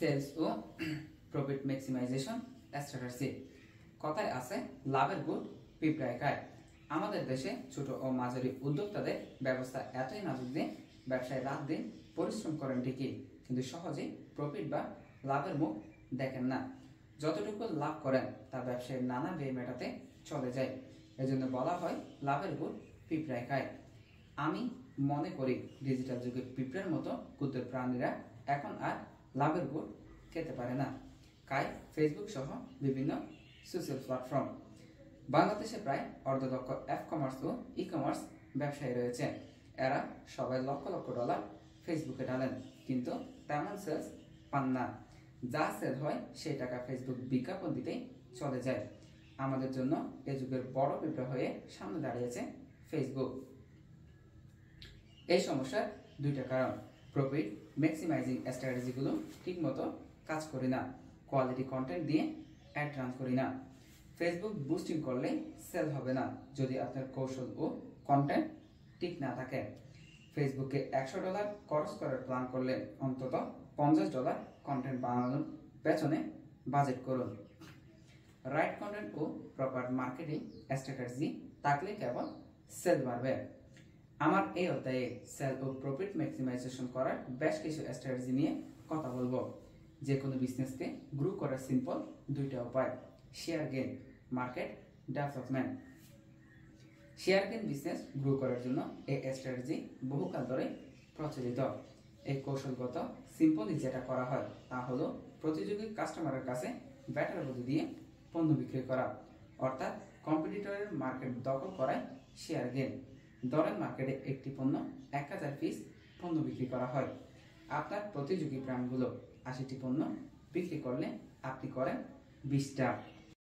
Sales ও profit maximisation strategy. কথায় আছে লাভের গুড় পিঁপড়ায় খায়। আমাদের দেশে ছোট ও মাঝারি উদ্যোক্তাদের ব্যবস্থা এতই নাজুক যে ব্যবসায় রাত দিন পরিশ্রম করেন ঠিকই, কিন্তু সহজেই প্রফিট বা লাভের মুখ দেখেন না। যতটুকু লাভ করেন তা ব্যবসায়ের নানা ব্যয় মেটাতে চলে যায়। এজন্য বলা হয় লাভের গুড় পিঁপড়ায় খায়। আমি মনে করি ডিজিটাল যুগে পিঁপড়ার মতো ক্ষুদ্র প্রাণীরা এখন আর লাভের গুড় খেতে পারে না। খায় ফেসবুক সহ বিভিন্ন সোশ্যাল প্ল্যাটফর্ম। বাংলাদেশে প্রায় অর্ধদক্ষ কমার্স ও ই কমার্স ব্যবসায়ী রয়েছে। এরা সবাই লক্ষ লক্ষ ডলার ফেসবুকে ঢালেন, কিন্তু তেমন সেলস পান না। যা সেল হয় সেই টাকা ফেসবুক বিজ্ঞাপন দিতেই চলে যায়। আমাদের জন্য এ যুগের বড় পিঁপড়া হয়ে সামনে দাঁড়িয়েছে ফেসবুক। এই সমস্যার দুইটা কারণ। প্রফিট ম্যাক্সিমাইজিং স্ট্র্যাটেজিগুলো ঠিকমতো কাজ করি না। কোয়ালিটি কন্টেন্ট দিয়ে অ্যাড রান করি না। ফেসবুক বুস্টিং করলে সেল হবে না যদি আপনার কৌশল ও কন্টেন্ট ঠিক না থাকে। ফেসবুকে $100 খরচ করার প্ল্যান করলে অন্তত $50 কন্টেন্ট বানানোর পেছনে বাজেট করুন। রাইট কন্টেন্ট ও প্রপার মার্কেটিং স্ট্র্যাটেজি থাকলে কেবল সেল বাড়বে। আমার এই অধ্যায়ে সেল ও প্রফিট ম্যাক্সিমাইজেশন করার বেশ কিছু স্ট্র্যাটেজি নিয়ে কথা বলবো। যে কোনো বিজনেসকে গ্রো করার সিম্পল দুইটা উপায়: share gain, market development. Share gain business grow করার জন্য এই স্ট্র্যাটেজি বহুকাল ধরে প্রচলিত। এই কৌশলগত সিম্পলি যেটা করা হয় তা হলো প্রতিযোগী কাস্টমারের কাছে ব্যাটার বুদ্ধি দিয়ে পণ্য বিক্রি করা, অর্থাৎ কম্পিটিটরের মার্কেট দখল করায় শেয়ার গেইন। ধরেন মার্কেটে একটি পণ্য 1000 পিস পণ্য বিক্রি করা হয়। আপনার প্রতিযোগী ব্র্যান্ডগুলো 80টি পণ্য বিক্রি করলে আপনি করেন 20টা।